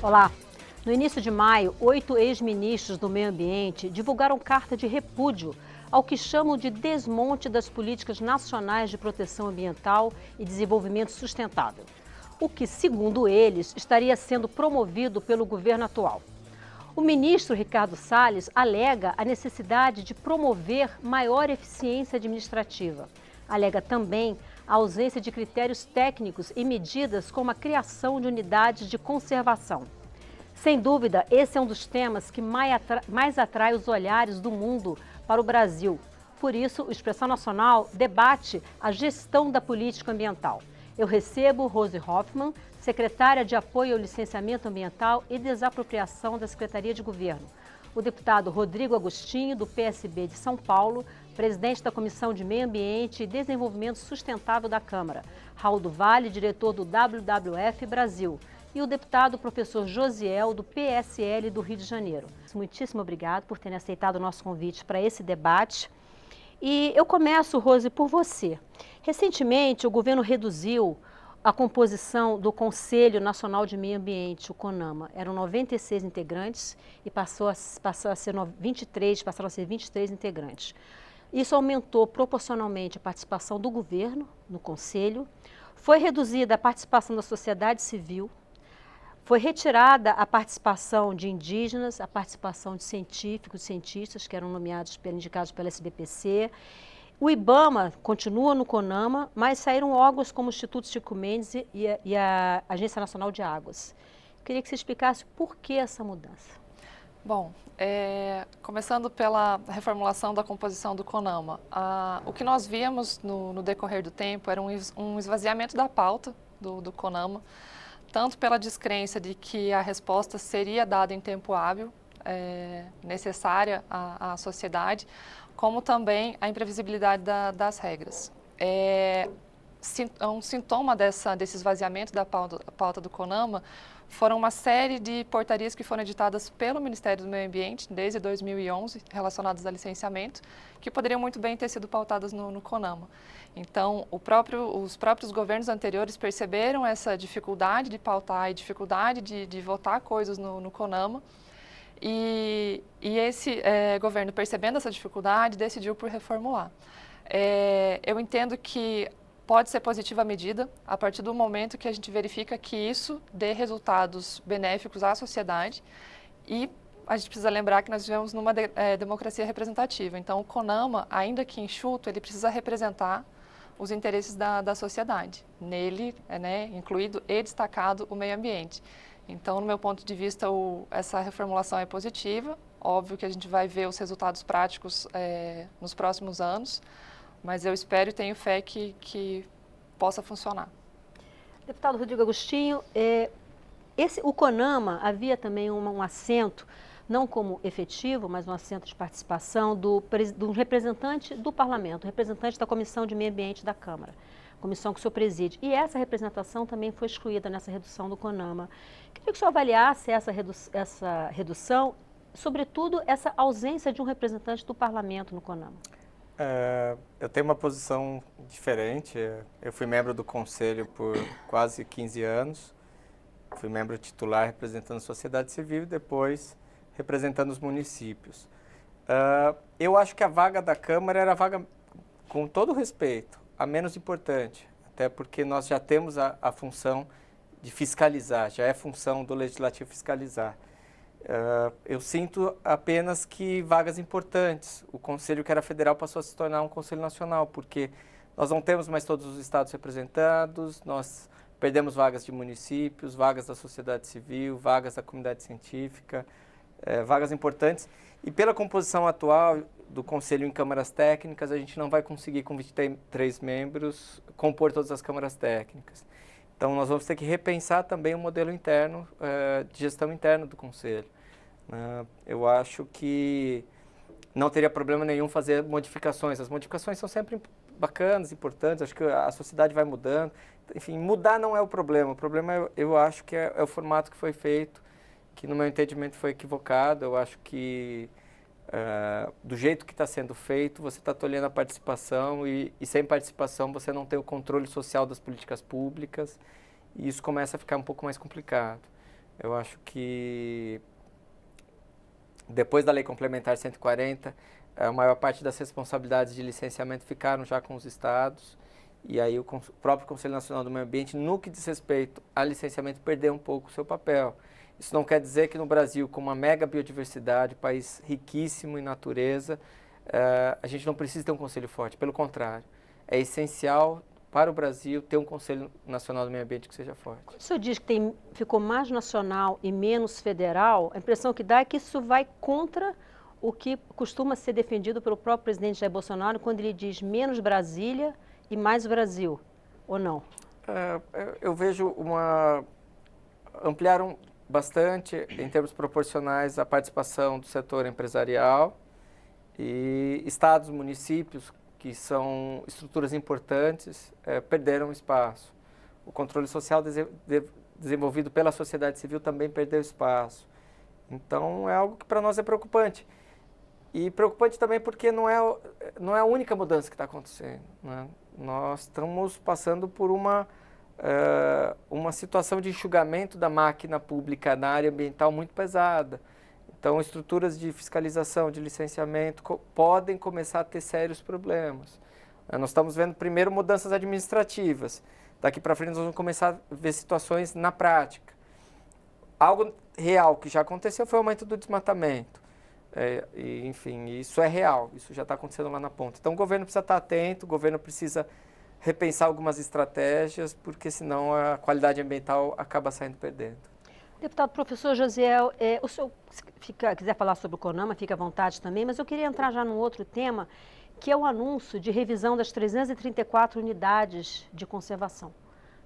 Olá! No início de maio, 8 ex-ministros do Meio Ambiente divulgaram carta de repúdio ao que chamam de desmonte das políticas nacionais de proteção ambiental e desenvolvimento sustentável, o que, segundo eles, estaria sendo promovido pelo governo atual. O ministro Ricardo Salles alega a necessidade de promover maior eficiência administrativa. Alega também a ausência de critérios técnicos e medidas como a criação de unidades de conservação. Sem dúvida, esse é um dos temas que mais atrai os olhares do mundo para o Brasil. Por isso, o Expressão Nacional debate a gestão da política ambiental. Eu recebo Rose Hoffmann, secretária de Apoio ao Licenciamento Ambiental e Desapropriação da Secretaria de Governo. O deputado Rodrigo Agostinho, do PSB de São Paulo, presidente da Comissão de Meio Ambiente e Desenvolvimento Sustentável da Câmara. Raul do Vale, diretor do WWF Brasil. E o deputado professor Josiel, do PSL do Rio de Janeiro. Muitíssimo obrigado por terem aceitado o nosso convite para esse debate. E eu começo, Rose, por você. Recentemente, o governo reduziu a composição do Conselho Nacional de Meio Ambiente, o CONAMA. Eram 96 integrantes e passaram a ser 23 integrantes. Isso aumentou proporcionalmente a participação do governo no Conselho, foi reduzida a participação da sociedade civil, foi retirada a participação de indígenas, a participação de científicos e cientistas que eram indicados pela SBPC. O IBAMA continua no CONAMA, mas saíram órgãos como o Instituto Chico Mendes e a Agência Nacional de Águas. Queria que você explicasse por que essa mudança. Bom, começando pela reformulação da composição do CONAMA, o que nós víamos no decorrer do tempo era um esvaziamento da pauta do CONAMA, tanto pela descrença de que a resposta seria dada em tempo hábil, necessária à sociedade, como também a imprevisibilidade das regras. Um sintoma desse esvaziamento da pauta do CONAMA foram uma série de portarias que foram editadas pelo Ministério do Meio Ambiente desde 2011, relacionadas a licenciamento, que poderiam muito bem ter sido pautadas no CONAMA. Então, os próprios governos anteriores perceberam essa dificuldade de pautar e dificuldade de votar coisas no CONAMA, e esse governo, percebendo essa dificuldade, decidiu por reformular. Eu entendo que pode ser positiva a medida a partir do momento que a gente verifica que isso dê resultados benéficos à sociedade, e a gente precisa lembrar que nós vivemos numa democracia representativa. Então, o CONAMA, ainda que enxuto, ele precisa representar os interesses da sociedade. Nele, incluído e destacado o meio ambiente. Então, no meu ponto de vista, essa reformulação é positiva. Óbvio que a gente vai ver os resultados práticos nos próximos anos, mas eu espero e tenho fé que possa funcionar. Deputado Rodrigo Agostinho, o CONAMA havia também um assento, não como efetivo, mas um assento de participação do representante do Parlamento, representante da Comissão de Meio Ambiente da Câmara, comissão que o senhor preside. E essa representação também foi excluída nessa redução do CONAMA. Queria que o senhor avaliasse essa redução, sobretudo essa ausência de um representante do Parlamento no CONAMA. Eu tenho uma posição diferente. Eu fui membro do Conselho por quase 15 anos. Fui membro titular representando a sociedade civil e depois representando os municípios. Eu acho que a vaga da Câmara era a vaga, com todo respeito, a menos importante, até porque nós já temos a função de fiscalizar, já é função do Legislativo fiscalizar. Eu sinto apenas que vagas importantes. O Conselho, que era federal, passou a se tornar um Conselho Nacional, porque nós não temos mais todos os estados representados, nós perdemos vagas de municípios, vagas da sociedade civil, vagas da comunidade científica, vagas importantes. E pela composição atual do Conselho em câmaras técnicas, a gente não vai conseguir, com 23 membros, compor todas as câmaras técnicas. Então, nós vamos ter que repensar também o modelo interno, de gestão interna do Conselho. Eu acho que não teria problema nenhum fazer modificações. As modificações são sempre bacanas, importantes, acho que a sociedade vai mudando. Enfim, mudar não é o problema eu acho que é o formato que foi feito, que no meu entendimento foi equivocado. Eu acho que do jeito que está sendo feito, você está tolhendo a participação e sem participação você não tem o controle social das políticas públicas e isso começa a ficar um pouco mais complicado. Eu acho que depois da Lei Complementar 140, a maior parte das responsabilidades de licenciamento ficaram já com os estados, e aí o próprio Conselho Nacional do Meio Ambiente, no que diz respeito a licenciamento, perdeu um pouco o seu papel. Isso não quer dizer que no Brasil, com uma mega biodiversidade, país riquíssimo em natureza, a gente não precisa ter um conselho forte. Pelo contrário, é essencial para o Brasil ter um Conselho Nacional do Meio Ambiente que seja forte. Quando o senhor diz que ficou mais nacional e menos federal, a impressão que dá é que isso vai contra o que costuma ser defendido pelo próprio presidente Jair Bolsonaro quando ele diz menos Brasília e mais Brasil, ou não? Eu vejo ampliaram bastante, em termos proporcionais, a participação do setor empresarial e estados, municípios, que são estruturas importantes, perderam espaço. O controle social desenvolvido pela sociedade civil também perdeu espaço. Então, é algo que para nós é preocupante. E preocupante também porque não é a única mudança que está acontecendo, né? Nós estamos passando por uma situação de enxugamento da máquina pública na área ambiental muito pesada. Então, estruturas de fiscalização, de licenciamento, podem começar a ter sérios problemas. Nós estamos vendo primeiro mudanças administrativas. Daqui para frente nós vamos começar a ver situações na prática. Algo real que já aconteceu foi o aumento do desmatamento. Enfim, isso é real, isso já está acontecendo lá na ponta. Então o governo precisa estar atento, o governo precisa repensar algumas estratégias, porque senão a qualidade ambiental acaba saindo perdendo. Deputado professor Josiel, o senhor quiser falar sobre o CONAMA, fique à vontade também, mas eu queria entrar já num outro tema, que é o anúncio de revisão das 334 unidades de conservação,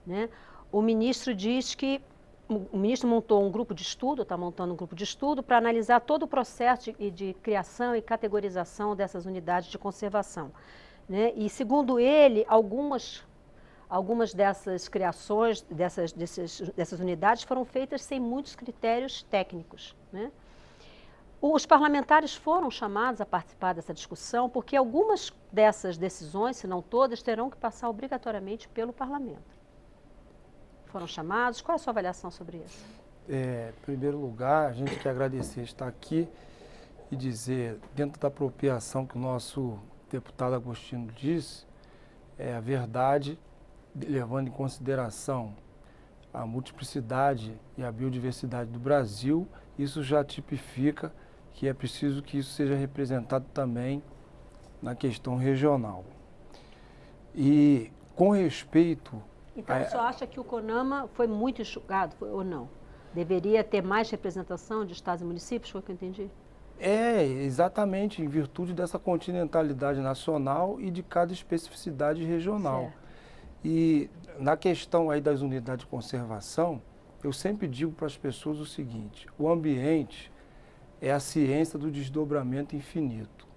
né? O ministro diz que o ministro montou um grupo de estudo, está montando um grupo de estudo para analisar todo o processo de criação e categorização dessas unidades de conservação, né? E segundo ele, algumas dessas criações, dessas unidades foram feitas sem muitos critérios técnicos, né? Os parlamentares foram chamados a participar dessa discussão porque algumas dessas decisões, se não todas, terão que passar obrigatoriamente pelo parlamento. Foram chamados? Qual é a sua avaliação sobre isso? Em primeiro lugar, a gente quer agradecer estar aqui e dizer, dentro da apropriação que o nosso deputado Agostinho disse, a verdade, levando em consideração a multiplicidade e a biodiversidade do Brasil, isso já tipifica que é preciso que isso seja representado também na questão regional. E com respeito... Então, o senhor acha que o CONAMA foi muito enxugado, ou não? Deveria ter mais representação de estados e municípios, foi o que eu entendi? Exatamente, em virtude dessa continentalidade nacional e de cada especificidade regional. Certo. E na questão aí das unidades de conservação, eu sempre digo para as pessoas o seguinte: o ambiente é a ciência do desdobramento infinito.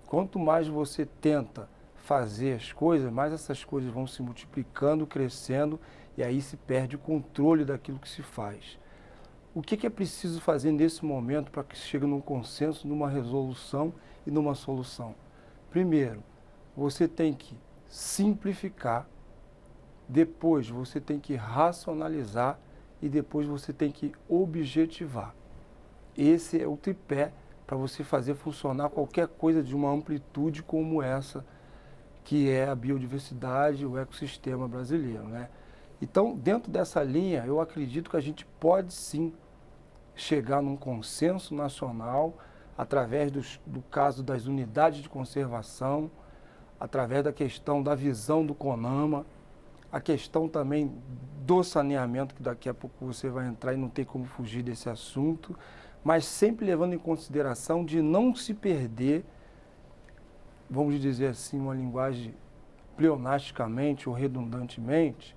Quanto mais você tenta fazer as coisas, mais essas coisas vão se multiplicando, crescendo, e aí se perde o controle daquilo que se faz. O que é preciso fazer nesse momento para que se chegue num consenso, numa resolução e numa solução? Primeiro, você tem que simplificar, depois você tem que racionalizar e depois você tem que objetivar. Esse é o tripé para você fazer funcionar qualquer coisa de uma amplitude como essa, que é a biodiversidade, o ecossistema brasileiro, né? Então, dentro dessa linha, eu acredito que a gente pode sim chegar num consenso nacional através do caso das unidades de conservação, através da questão da visão do CONAMA, a questão também do saneamento, que daqui a pouco você vai entrar e não tem como fugir desse assunto, mas sempre levando em consideração de não se perder, vamos dizer assim, uma linguagem pleonasticamente ou redundantemente,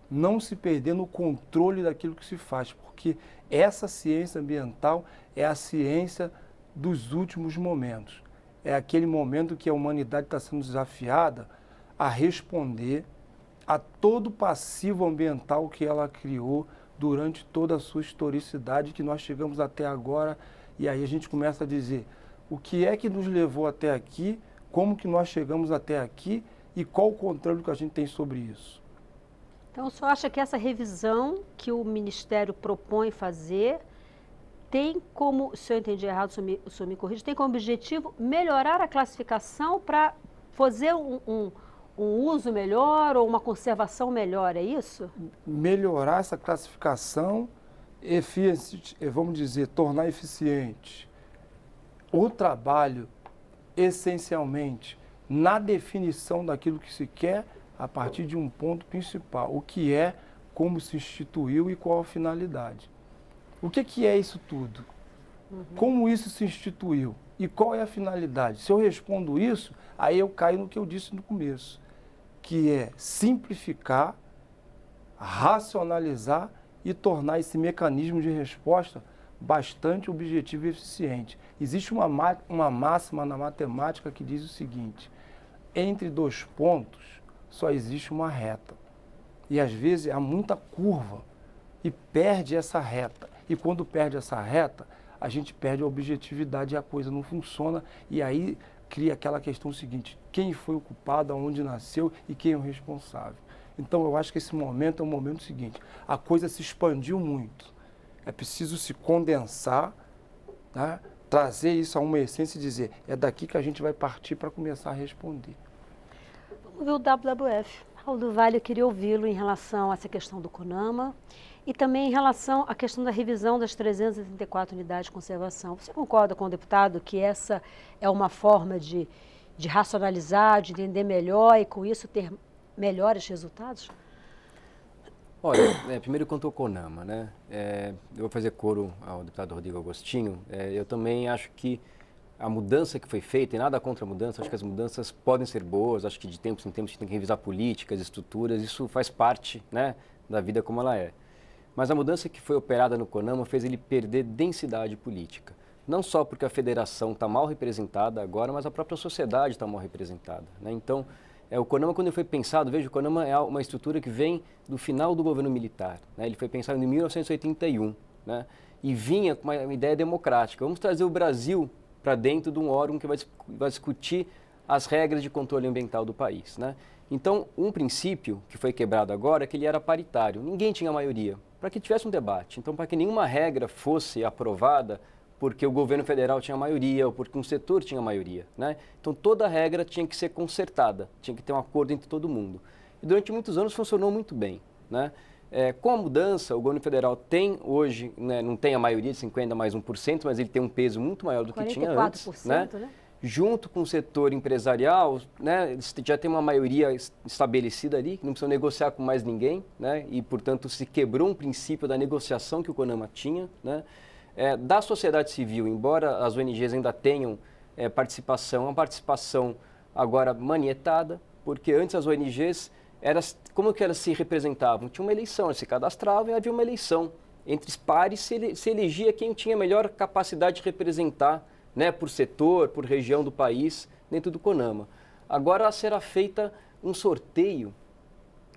não se perder no controle daquilo que se faz, porque essa ciência ambiental é a ciência dos últimos momentos. É aquele momento que a humanidade está sendo desafiada a responder a todo o passivo ambiental que ela criou durante toda a sua historicidade, que nós chegamos até agora, e aí a gente começa a dizer o que é que nos levou até aqui, como que nós chegamos até aqui e qual o controle que a gente tem sobre isso. Então, o senhor acha que essa revisão que o Ministério propõe fazer tem como, se eu entendi errado, o senhor me corrige, tem como objetivo melhorar a classificação para fazer um uso melhor ou uma conservação melhor, é isso? Melhorar essa classificação, vamos dizer, tornar eficiente o trabalho, essencialmente, na definição daquilo que se quer a partir de um ponto principal, o que é, como se instituiu e qual a finalidade. O que é isso tudo? Como isso se instituiu? E qual é a finalidade? Se eu respondo isso, aí eu caio no que eu disse no começo, que é simplificar, racionalizar e tornar esse mecanismo de resposta bastante objetivo e eficiente. Existe uma máxima na matemática que diz o seguinte: entre dois pontos só existe uma reta. E às vezes há muita curva e perde essa reta. E quando perde essa reta, a gente perde a objetividade e a coisa não funciona. E aí cria aquela questão seguinte: quem foi o culpado, aonde nasceu e quem é o responsável. Então eu acho que esse momento é o momento seguinte: a coisa se expandiu muito. É preciso se condensar, tá? Trazer isso a uma essência e dizer, é daqui que a gente vai partir para começar a responder. Vamos ver o WWF. Raul do Vale, eu queria ouvi-lo em relação a essa questão do CONAMA e também em relação à questão da revisão das 334 unidades de conservação. Você concorda com o deputado que essa é uma forma de racionalizar, de entender melhor e com isso ter melhores resultados? Olha, primeiro quanto ao CONAMA, né? Eu vou fazer coro ao deputado Rodrigo Agostinho. Eu também acho que a mudança que foi feita, e nada contra a mudança, acho que as mudanças podem ser boas, acho que de tempos em tempos a gente tem que revisar políticas, estruturas, isso faz parte, né, da vida como ela é. Mas a mudança que foi operada no CONAMA fez ele perder densidade política. Não só porque a federação está mal representada agora, mas a própria sociedade está mal representada, né? Então, o CONAMA, quando ele foi pensado, veja, o CONAMA é uma estrutura que vem do final do governo militar, né? Ele foi pensado em 1981, né? E vinha com uma ideia democrática. Vamos trazer o Brasil para dentro de um órgão que vai discutir as regras de controle ambiental do país, né? Então, um princípio que foi quebrado agora é que ele era paritário. Ninguém tinha maioria, para que tivesse um debate. Então, para que nenhuma regra fosse aprovada porque o governo federal tinha maioria ou porque um setor tinha maioria, né? Então, toda regra tinha que ser consertada, tinha que ter um acordo entre todo mundo. E durante muitos anos funcionou muito bem, né? Com a mudança, o governo federal tem hoje, né, não tem a maioria de 50 mais 1%, mas ele tem um peso muito maior do que tinha antes, né? Junto com o setor empresarial, né, já tem uma maioria estabelecida ali, que não precisa negociar com mais ninguém, né? E, portanto, se quebrou um princípio da negociação que o CONAMA tinha, né? Da sociedade civil, embora as ONGs ainda tenham participação, uma participação agora manietada, porque antes as ONGs, como que elas se representavam? Tinha uma eleição, elas se cadastravam e havia uma eleição. Entre os pares se elegia quem tinha melhor capacidade de representar, né, por setor, por região do país, dentro do CONAMA. Agora será feita um sorteio.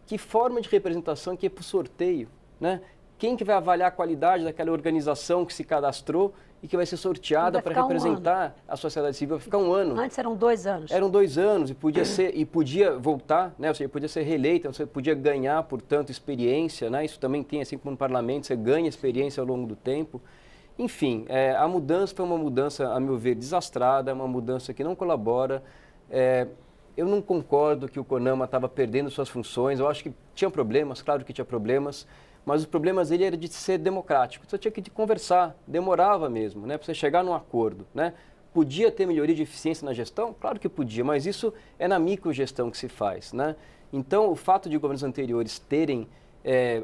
Que forma de representação que é por sorteio, né? Quem que vai avaliar a qualidade daquela organização que se cadastrou e que vai ser sorteada para representar a sociedade civil? Vai ficar um ano. Antes eram 2 anos. Eram 2 anos e podia voltar, né? Ou seja, podia ser reeleita, você podia ganhar, portanto, experiência, né? Isso também tem, assim como no parlamento, você ganha experiência ao longo do tempo. Enfim, a mudança foi uma mudança, a meu ver, desastrada, uma mudança que não colabora. Eu não concordo que o CONAMA estava perdendo suas funções, eu acho que tinha problemas, claro que tinha problemas, mas os problemas dele era de ser democrático. Você tinha que conversar, demorava mesmo, né, para você chegar num acordo, né? Podia ter melhoria de eficiência na gestão? Claro que podia, mas isso é na microgestão que se faz, né? Então, o fato de governos anteriores terem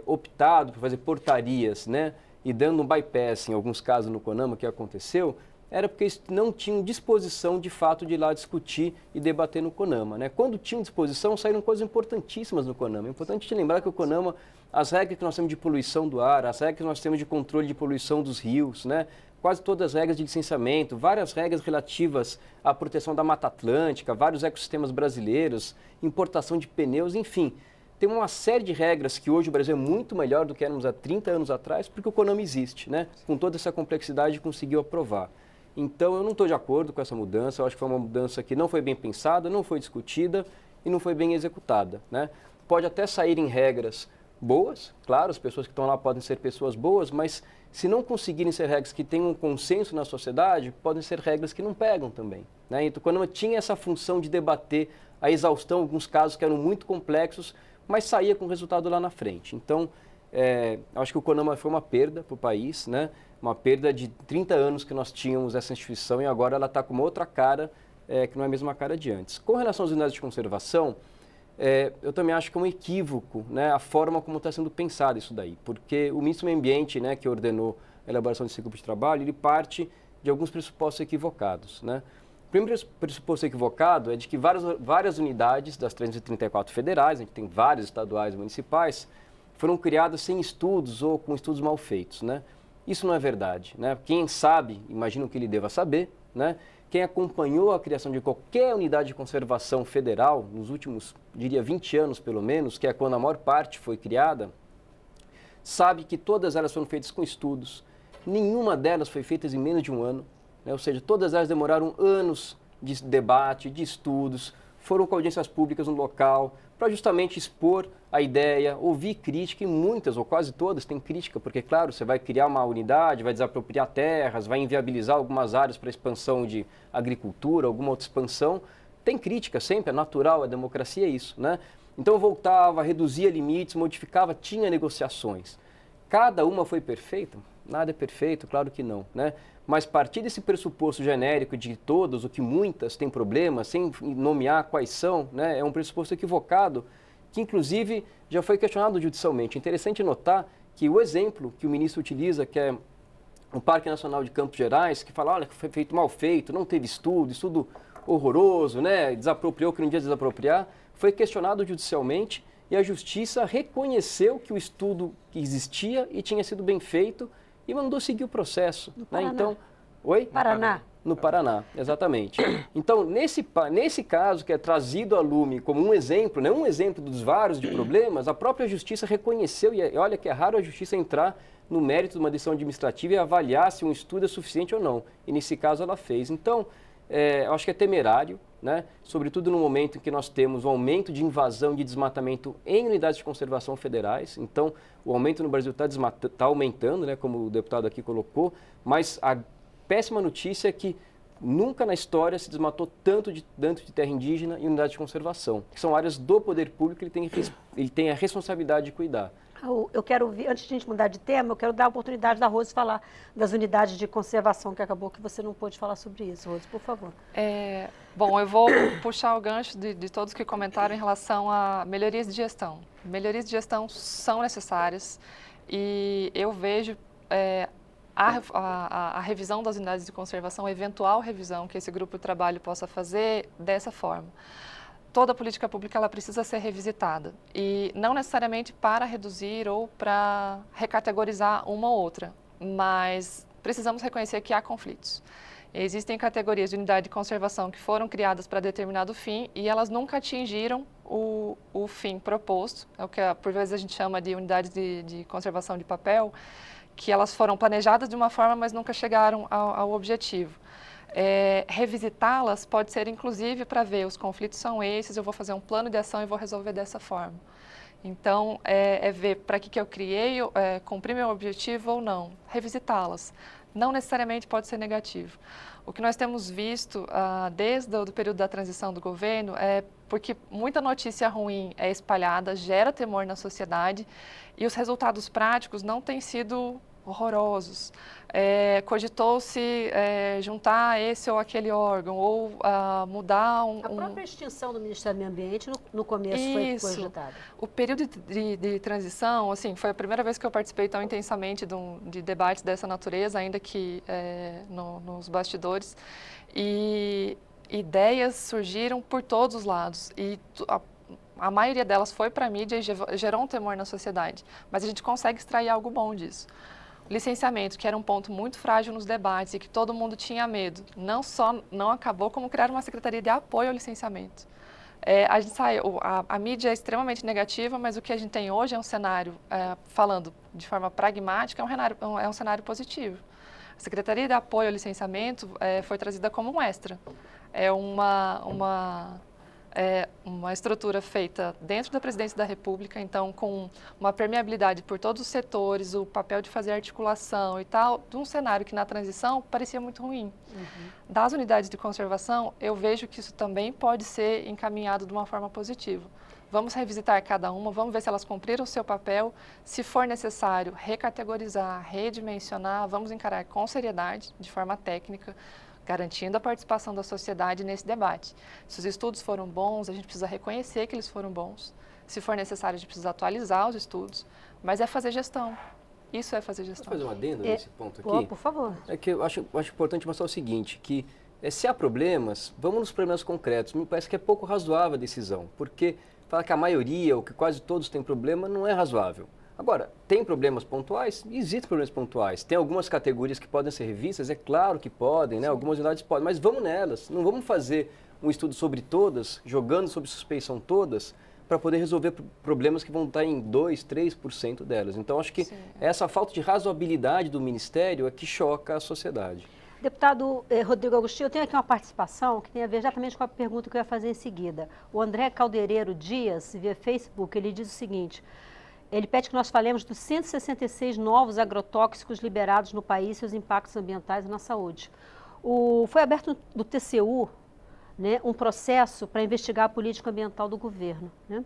optado por fazer portarias, né, e dando um bypass em alguns casos no CONAMA que aconteceu, era porque eles não tinham disposição, de fato, de ir lá discutir e debater no CONAMA, né? Quando tinham disposição, saíram coisas importantíssimas no CONAMA. É importante te lembrar que o CONAMA, as regras que nós temos de poluição do ar, as regras que nós temos de controle de poluição dos rios, né? Quase todas as regras de licenciamento, várias regras relativas à proteção da Mata Atlântica, vários ecossistemas brasileiros, importação de pneus, enfim. Tem uma série de regras que hoje o Brasil é muito melhor do que éramos há 30 anos atrás, porque o CONAMA existe, né? Com toda essa complexidade conseguiu aprovar. Então, eu não estou de acordo com essa mudança, eu acho que foi uma mudança que não foi bem pensada, não foi discutida e não foi bem executada, né? Pode até saírem regras boas, claro, as pessoas que estão lá podem ser pessoas boas, mas se não conseguirem ser regras que tenham um consenso na sociedade, podem ser regras que não pegam também, né? Então, quando tinha essa função de debater a exaustão, alguns casos que eram muito complexos, mas saía com resultado lá na frente. Então, acho que o CONAMA foi uma perda para o país, né? Uma perda de 30 anos que nós tínhamos essa instituição e agora ela está com uma outra cara, que não é a mesma cara de antes. Com relação às unidades de conservação, eu também acho que é um equívoco, né, a forma como está sendo pensado isso daí, porque o ministro do Meio Ambiente, né, que ordenou a elaboração desse grupo de trabalho, ele parte de alguns pressupostos equivocados, né? O primeiro pressuposto equivocado é de que várias unidades das 334 federais, a gente tem várias estaduais e municipais, foram criadas sem estudos ou com estudos mal feitos, né? Isso não é verdade, né? Quem sabe, imagino que ele deva saber, né? Quem acompanhou a criação de qualquer unidade de conservação federal nos últimos, diria, 20 anos pelo menos, que é quando a maior parte foi criada, sabe que todas elas foram feitas com estudos, nenhuma delas foi feita em menos de um ano, né? Ou seja, todas elas demoraram anos de debate, de estudos, foram com audiências públicas no local, para justamente expor a ideia, ouvir crítica, e muitas ou quase todas têm crítica, porque, claro, você vai criar uma unidade, vai desapropriar terras, vai inviabilizar algumas áreas para expansão de agricultura, alguma outra expansão. Tem crítica sempre, é natural, a democracia é isso, né? Então voltava, reduzia limites, modificava, tinha negociações. Cada uma foi perfeita? Nada é perfeito, claro que não, né? Mas partir desse pressuposto genérico de que todas ou que muitas têm problemas, sem nomear quais são, né, é um pressuposto equivocado, que inclusive já foi questionado judicialmente. É interessante notar que o exemplo que o ministro utiliza, que é o Parque Nacional de Campos Gerais, que fala, olha, foi feito mal feito, não teve estudo horroroso, né, desapropriou que não devia desapropriar, foi questionado judicialmente e a Justiça reconheceu que o estudo existia e tinha sido bem feito e mandou seguir o processo. Né? Então, oi? Paraná. No Paraná, exatamente. Então, nesse caso, que é trazido a lume como um exemplo, né, um exemplo dos vários de problemas, a própria Justiça reconheceu, e olha que é raro a Justiça entrar no mérito de uma decisão administrativa e avaliar se um estudo é suficiente ou não. E nesse caso ela fez. Então, eu acho que é temerário, né? Sobretudo no momento em que nós temos um aumento de invasão e de desmatamento em unidades de conservação federais. Então, o aumento no Brasil está aumentando, né? Como o deputado aqui colocou, mas a péssima notícia é que nunca na história se desmatou tanto de terra indígena e unidades de conservação, que são áreas do poder público que ele tem a responsabilidade de cuidar. Eu quero ouvir, antes de a gente mudar de tema, eu quero dar a oportunidade da Rose falar das unidades de conservação, que acabou que você não pôde falar sobre isso. Rose, por favor. Bom, eu vou puxar o gancho de todos que comentaram em relação a melhorias de gestão. Melhorias de gestão são necessárias e eu vejo a revisão das unidades de conservação, a eventual revisão que esse grupo de trabalho possa fazer dessa forma. Toda política pública ela precisa ser revisitada e não necessariamente para reduzir ou para recategorizar uma ou outra, mas precisamos reconhecer que há conflitos. Existem categorias de unidade de conservação que foram criadas para determinado fim e elas nunca atingiram o fim proposto, é o que por vezes a gente chama de unidades de conservação de papel, que elas foram planejadas de uma forma, mas nunca chegaram ao objetivo. Revisitá-las pode ser inclusive para ver os conflitos são esses, eu vou fazer um plano de ação e vou resolver dessa forma. Então, ver para que eu criei, cumprir meu objetivo ou não, revisitá-las. Não necessariamente pode ser negativo. O que nós temos visto desde o período da transição do governo é porque muita notícia ruim é espalhada, gera temor na sociedade e os resultados práticos não têm sido horrorosos. Cogitou-se juntar esse ou aquele órgão ou mudar A própria extinção do Ministério do Meio Ambiente no começo foi cogitada. O período de transição, assim, foi a primeira vez que eu participei tão intensamente de debates dessa natureza, ainda que nos bastidores, e ideias surgiram por todos os lados e a maioria delas foi para a mídia e gerou um temor na sociedade, mas a gente consegue extrair algo bom disso. Licenciamento, que era um ponto muito frágil nos debates e que todo mundo tinha medo, não acabou, como criar uma secretaria de apoio ao licenciamento. A mídia é extremamente negativa, mas o que a gente tem hoje é um cenário, falando de forma pragmática, é um cenário positivo. A Secretaria de Apoio ao Licenciamento foi trazida como um extra. É uma é uma estrutura feita dentro da Presidência da República, então com uma permeabilidade por todos os setores, o papel de fazer articulação e tal, de um cenário que na transição parecia muito ruim. Das unidades de conservação, eu vejo que isso também pode ser encaminhado de uma forma positiva. Vamos revisitar cada uma, vamos ver se elas cumpriram o seu papel, se for necessário recategorizar, redimensionar, vamos encarar com seriedade, de forma técnica, garantindo a participação da sociedade nesse debate. Se os estudos foram bons, a gente precisa reconhecer que eles foram bons. Se for necessário, a gente precisa atualizar os estudos, mas é fazer gestão. Isso é fazer gestão. Posso fazer um adendo nesse ponto aqui? Por favor. É que eu acho importante mostrar o seguinte, que se há problemas, vamos nos problemas concretos. Me parece que é pouco razoável a decisão, porque falar que a maioria ou que quase todos têm problema não é razoável. Agora, tem problemas pontuais? Existem problemas pontuais. Tem algumas categorias que podem ser revistas? É claro que podem, né? Algumas unidades podem, mas vamos nelas. Não vamos fazer um estudo sobre todas, jogando sob suspeição todas, para poder resolver problemas que vão estar em 2%, 3% delas. Então, acho que essa falta de razoabilidade do Ministério é que choca a sociedade. Deputado Rodrigo Agostinho, eu tenho aqui uma participação que tem a ver exatamente com a pergunta que eu ia fazer em seguida. O André Caldeireiro Dias, via Facebook, ele diz o seguinte: ele pede que nós falemos dos 166 novos agrotóxicos liberados no país e seus impactos ambientais na saúde. Foi aberto no TCU, né, um processo para investigar a política ambiental do governo, né?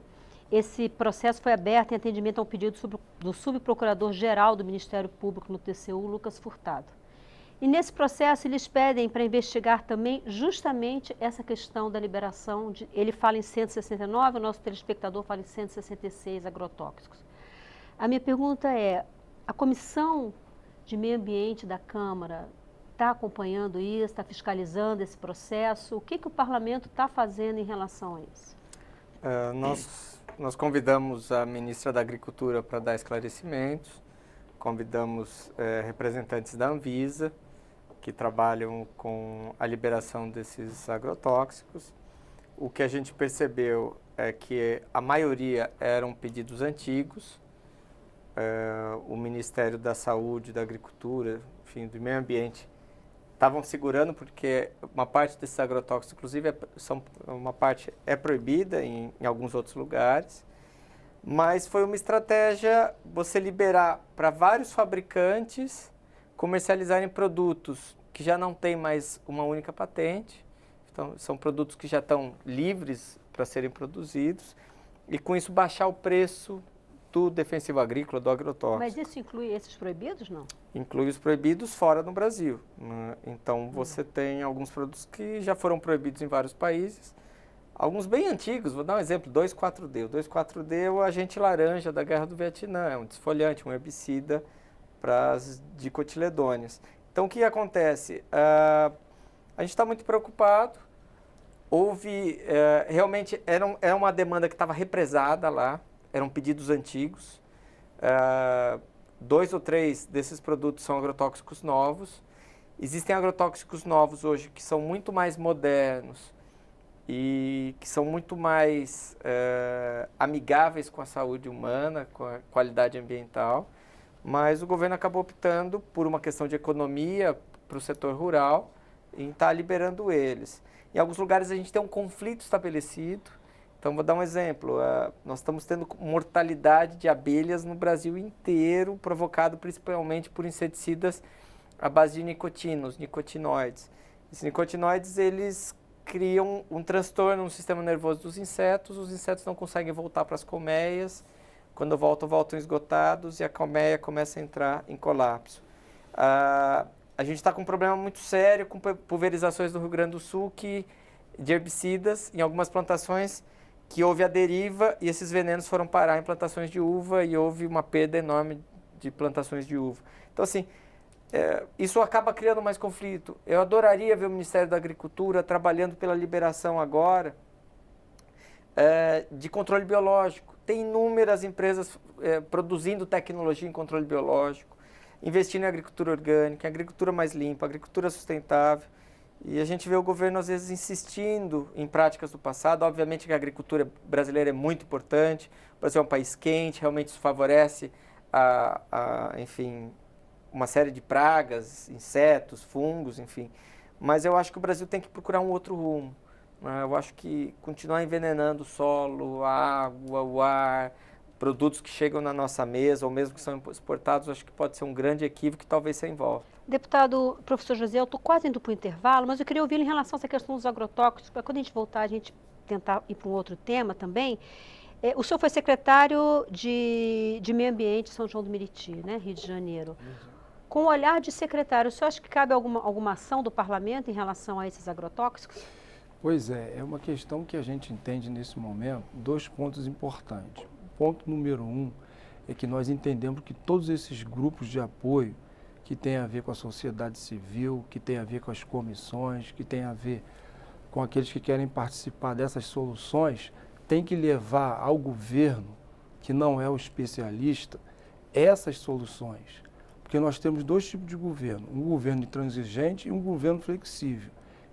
Esse processo foi aberto em atendimento ao pedido do subprocurador-geral do Ministério Público no TCU, Lucas Furtado. E nesse processo eles pedem para investigar também justamente essa questão da liberação, ele fala em 169, o nosso telespectador fala em 166 agrotóxicos. A minha pergunta é, a Comissão de Meio Ambiente da Câmara está acompanhando isso, está fiscalizando esse processo? O que o Parlamento está fazendo em relação a isso? Nós convidamos a ministra da Agricultura para dar esclarecimentos, convidamos representantes da Anvisa, que trabalham com a liberação desses agrotóxicos. O que a gente percebeu é que a maioria eram pedidos antigos. O Ministério da Saúde, da Agricultura, enfim, do Meio Ambiente, estavam segurando porque uma parte desses agrotóxicos, inclusive, uma parte é proibida em alguns outros lugares. Mas foi uma estratégia você liberar para vários fabricantes comercializarem produtos que já não têm mais uma única patente. Então, são produtos que já estão livres para serem produzidos e, com isso, baixar o preço do defensivo agrícola, do agrotóxico. Mas isso inclui esses proibidos, não? Inclui os proibidos fora do Brasil, né? Então, você tem alguns produtos que já foram proibidos em vários países. Alguns bem antigos, vou dar um exemplo, 2,4-D. O 2,4-D é o agente laranja da Guerra do Vietnã, é um desfoliante, um herbicida para as dicotiledôneas. Então, o que acontece? A gente está muito preocupado, realmente era uma demanda que estava represada lá, eram pedidos antigos, 2 ou 3 desses produtos são agrotóxicos novos. Existem agrotóxicos novos hoje que são muito mais modernos, e que são muito mais amigáveis com a saúde humana, com a qualidade ambiental, mas o governo acabou optando por uma questão de economia para o setor rural em estar liberando eles. Em alguns lugares a gente tem um conflito estabelecido, então vou dar um exemplo, nós estamos tendo mortalidade de abelhas no Brasil inteiro, provocado principalmente por inseticidas à base de nicotina, os nicotinoides. Esses nicotinoides, eles criam um transtorno no sistema nervoso dos insetos, os insetos não conseguem voltar para as colmeias, quando voltam esgotados e a colmeia começa a entrar em colapso. A gente está com um problema muito sério com pulverizações no Rio Grande do Sul de herbicidas em algumas plantações que houve a deriva e esses venenos foram parar em plantações de uva e houve uma perda enorme de plantações de uva. Então, assim, isso acaba criando mais conflito. Eu adoraria ver o Ministério da Agricultura trabalhando pela liberação agora de controle biológico. Tem inúmeras empresas produzindo tecnologia em controle biológico, investindo em agricultura orgânica, em agricultura mais limpa, agricultura sustentável. E a gente vê o governo, às vezes, insistindo em práticas do passado. Obviamente que a agricultura brasileira é muito importante. O Brasil é um país quente, realmente isso favorece, enfim, uma série de pragas, insetos, fungos, enfim. Mas eu acho que o Brasil tem que procurar um outro rumo. Eu acho que continuar envenenando o solo, a água, o ar, produtos que chegam na nossa mesa ou mesmo que são exportados, acho que pode ser um grande equívoco que talvez sem volta. Deputado, professor José, eu estou quase indo para o intervalo, mas eu queria ouvi-lo em relação a essa questão dos agrotóxicos, para quando a gente voltar, a gente tentar ir para um outro tema também. O senhor foi secretário de Meio Ambiente em São João do Meriti, né, Rio de Janeiro. Com o olhar de secretário, o senhor acha que cabe alguma ação do parlamento em relação a esses agrotóxicos? Pois é uma questão que a gente entende nesse momento, 2 pontos importantes. O ponto número 1 é que nós entendemos que todos esses grupos de apoio que tem a ver com a sociedade civil, que tem a ver com as comissões, que tem a ver com aqueles que querem participar dessas soluções, tem que levar ao governo, que não é o especialista, essas soluções. Porque nós temos 2 tipos de governo, um governo intransigente e um governo flexível.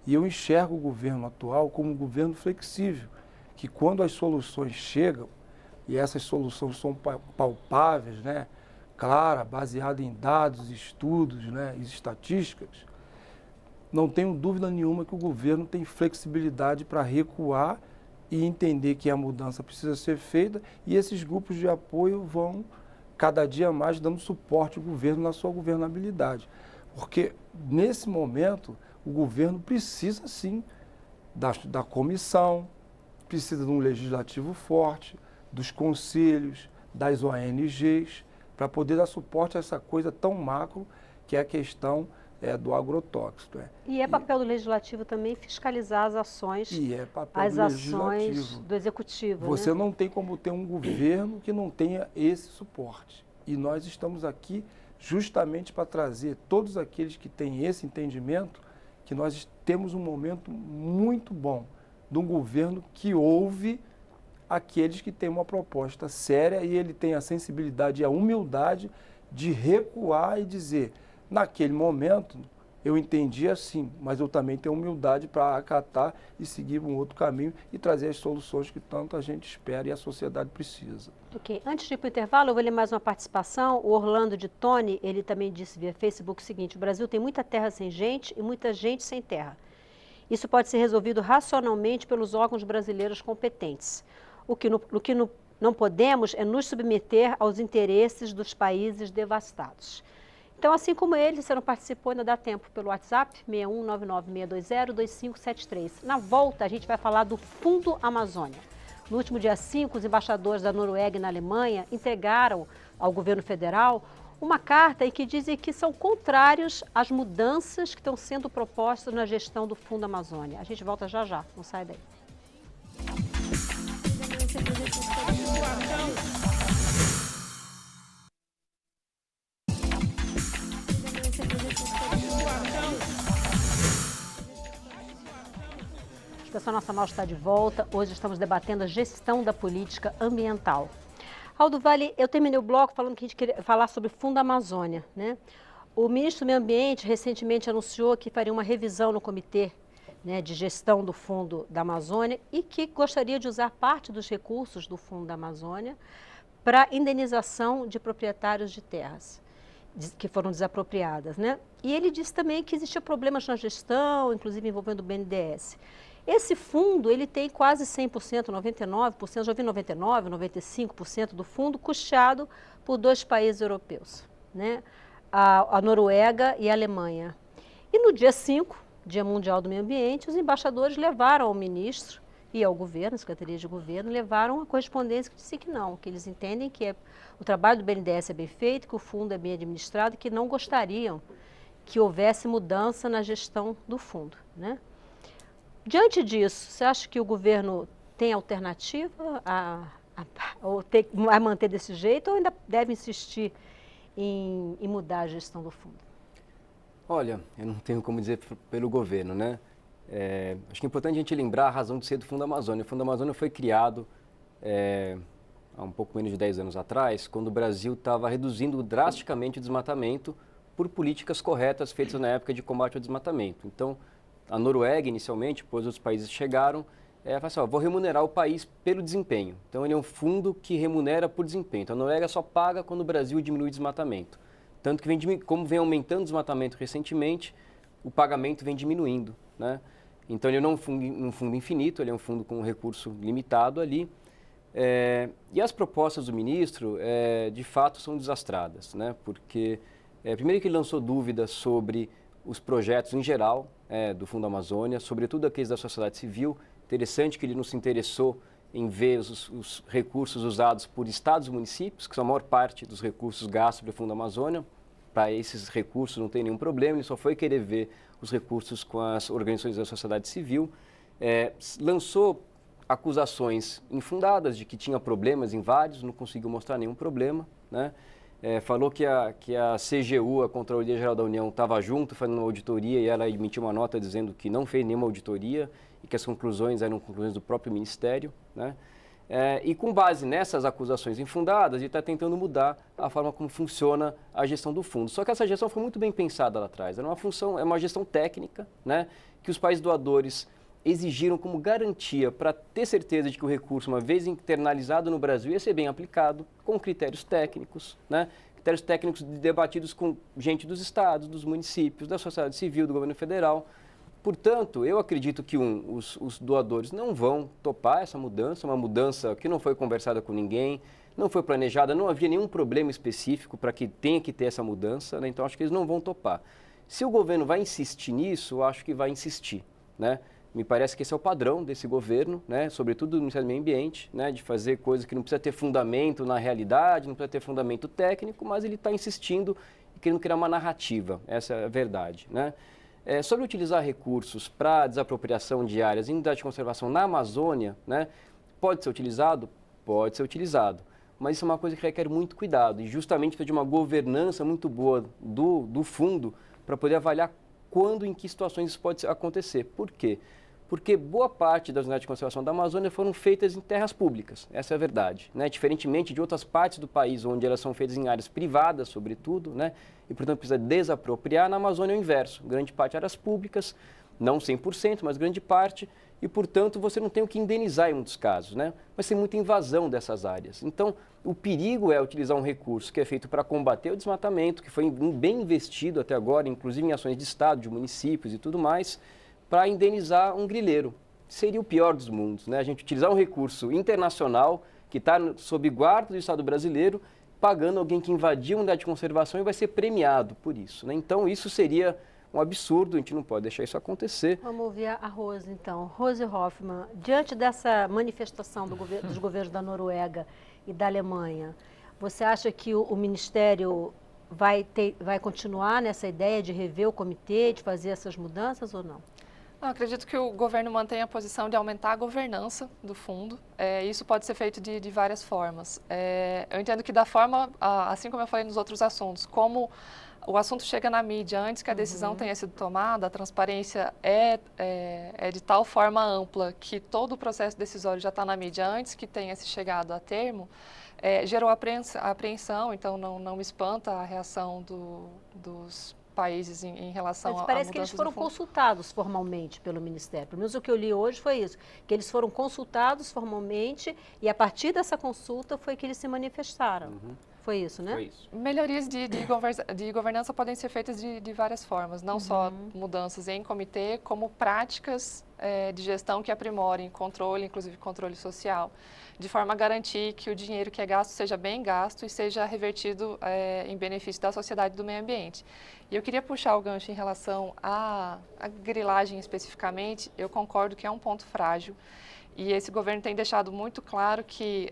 E eu enxergo o governo atual como um governo flexível, que quando as soluções chegam, e essas soluções são palpáveis, né, clara, baseada em dados, estudos, né, e estatísticas, não tenho dúvida nenhuma que o governo tem flexibilidade para recuar e entender que a mudança precisa ser feita, e esses grupos de apoio vão cada dia mais dando suporte ao governo na sua governabilidade. Porque nesse momento o governo precisa sim da comissão, precisa de um legislativo forte, dos conselhos, das ONGs, para poder dar suporte a essa coisa tão macro que é a questão do agrotóxico. E é papel do legislativo também fiscalizar as ações, as ações do executivo. Você não tem como ter um governo que não tenha esse suporte. E nós estamos aqui justamente para trazer todos aqueles que têm esse entendimento, que nós temos um momento muito bom de um governo que ouve aqueles que têm uma proposta séria e ele tem a sensibilidade e a humildade de recuar e dizer, naquele momento eu entendi assim, mas eu também tenho humildade para acatar e seguir um outro caminho e trazer as soluções que tanto a gente espera e a sociedade precisa. Ok, antes de ir para o intervalo, eu vou ler mais uma participação. O Orlando de Tony, ele também disse via Facebook o seguinte: o Brasil tem muita terra sem gente e muita gente sem terra. Isso pode ser resolvido racionalmente pelos órgãos brasileiros competentes. O que não podemos é nos submeter aos interesses dos países devastados. Então, assim como ele, você não participou, ainda dá tempo pelo WhatsApp, 61996202573. Na volta, a gente vai falar do Fundo Amazônia. No último dia 5, os embaixadores da Noruega e na Alemanha entregaram ao governo federal uma carta em que dizem que são contrários às mudanças que estão sendo propostas na gestão do Fundo Amazônia. A gente volta já já, não sai daí. Estação Nacional está de volta. Hoje estamos debatendo a gestão da política ambiental. Aldo Vale, eu terminei o bloco falando que a gente queria falar sobre o Fundo Amazônia, né? O ministro do Meio Ambiente recentemente anunciou que faria uma revisão no comitê, né, de gestão do Fundo da Amazônia e que gostaria de usar parte dos recursos do Fundo da Amazônia para indenização de proprietários de terras que foram desapropriadas, né? E ele disse também que existiam problemas na gestão, inclusive envolvendo o BNDES. Esse fundo, ele tem quase 100%, 99%, já ouvi 99%, 95% do fundo custeado por 2 países europeus, né? A Noruega e a Alemanha. E no dia 5, Dia Mundial do Meio Ambiente, os embaixadores levaram ao ministro e ao governo, a Secretaria de Governo, levaram a correspondência que disse que não, que eles entendem que o trabalho do BNDES é bem feito, que o fundo é bem administrado, que não gostariam que houvesse mudança na gestão do fundo, né? Diante disso, você acha que o governo tem alternativa a manter desse jeito ou ainda deve insistir em mudar a gestão do fundo? Olha, eu não tenho como dizer pelo governo, né? Acho que é importante a gente lembrar a razão de ser do Fundo Amazônia. O Fundo Amazônia foi criado há um pouco menos de 10 anos atrás, quando o Brasil estava reduzindo drasticamente o desmatamento por políticas corretas feitas na época de combate ao desmatamento. Então, a Noruega, inicialmente, depois outros países chegaram, falou assim, vou remunerar o país pelo desempenho. Então, ele é um fundo que remunera por desempenho. Então, a Noruega só paga quando o Brasil diminui o desmatamento. Tanto que, como vem aumentando o desmatamento recentemente, o pagamento vem diminuindo, né? Então, ele não é um fundo infinito, ele é um fundo com um recurso limitado ali. E as propostas do ministro, de fato, são desastradas, né? Porque, primeiro que ele lançou dúvidas sobre os projetos em geral do Fundo Amazônia, sobretudo aqueles da sociedade civil. Interessante que ele não se interessou em ver os recursos usados por estados e municípios, que são a maior parte dos recursos gastos pelo Fundo Amazônia. Para esses recursos não tem nenhum problema, ele só foi querer ver os recursos com as organizações da sociedade civil. Lançou acusações infundadas de que tinha problemas em vários, não conseguiu mostrar nenhum problema, né? Falou que a CGU, a Controladoria Geral da União, estava junto fazendo uma auditoria e ela emitiu uma nota dizendo que não fez nenhuma auditoria e que as conclusões eram conclusões do próprio Ministério, né? E com base nessas acusações infundadas, ele está tentando mudar a forma como funciona a gestão do fundo. Só que essa gestão foi muito bem pensada lá atrás. É uma gestão técnica, né, que os países doadores exigiram como garantia para ter certeza de que o recurso, uma vez internalizado no Brasil, ia ser bem aplicado, com critérios técnicos, né? Critérios técnicos debatidos com gente dos estados, dos municípios, da sociedade civil, do governo federal. Portanto, eu acredito que os doadores não vão topar essa mudança, uma mudança que não foi conversada com ninguém, não foi planejada, não havia nenhum problema específico para que tenha que ter essa mudança, né? Então acho que eles não vão topar. Se o governo vai insistir nisso, eu acho que vai insistir, né? Me parece que esse é o padrão desse governo, né? Sobretudo do Ministério do Meio Ambiente, né? De fazer coisas que não precisa ter fundamento na realidade, não precisa ter fundamento técnico, mas ele está insistindo e querendo criar uma narrativa, essa é a verdade, né? Sobre utilizar recursos para desapropriação de áreas em unidade de conservação na Amazônia, né, pode ser utilizado? Pode ser utilizado, mas isso é uma coisa que requer muito cuidado e justamente precisa de uma governança muito boa do fundo para poder avaliar quando e em que situações isso pode acontecer. Por quê? Porque boa parte das unidades de conservação da Amazônia foram feitas em terras públicas, essa é a verdade, né? Diferentemente de outras partes do país, onde elas são feitas em áreas privadas, sobretudo, né? E, portanto, precisa desapropriar, na Amazônia é o inverso, grande parte áreas públicas, não 100%, mas grande parte, e, portanto, você não tem o que indenizar em muitos casos, né? Mas tem muita invasão dessas áreas. Então, o perigo é utilizar um recurso que é feito para combater o desmatamento, que foi bem investido até agora, inclusive em ações de Estado, de municípios e tudo mais, para indenizar um grileiro. Seria o pior dos mundos, né? A gente utilizar um recurso internacional que está sob guarda do Estado brasileiro, pagando alguém que invadiu uma unidade de conservação e vai ser premiado por isso, né? Então, isso seria um absurdo, a gente não pode deixar isso acontecer. Vamos ouvir a Rose, então. Rose Hoffmann, diante dessa manifestação dos governos da Noruega e da Alemanha, você acha que o Ministério vai continuar nessa ideia de rever o comitê, de fazer essas mudanças ou não? Eu acredito que o governo mantém a posição de aumentar a governança do fundo. Isso pode ser feito de várias formas. Eu entendo que da forma, assim como eu falei nos outros assuntos, como o assunto chega na mídia antes que a decisão tenha sido tomada, a transparência é de tal forma ampla que todo o processo decisório já está na mídia antes que tenha se chegado a termo, gerou apreensão, então não me espanta a reação dos países em relação Mas a parece que eles foram consultados formalmente pelo Ministério. Pelo menos o que eu li hoje foi isso, que eles foram consultados formalmente e a partir dessa consulta foi que eles se manifestaram. Foi isso, né? Foi isso. Melhorias de governança podem ser feitas de várias formas, não só mudanças em comitê, como práticas de gestão que aprimorem controle, inclusive controle social, de forma a garantir que o dinheiro que é gasto seja bem gasto e seja revertido em benefício da sociedade e do meio ambiente. E eu queria puxar o gancho em relação à grilagem especificamente. Eu concordo que é um ponto frágil e esse governo tem deixado muito claro que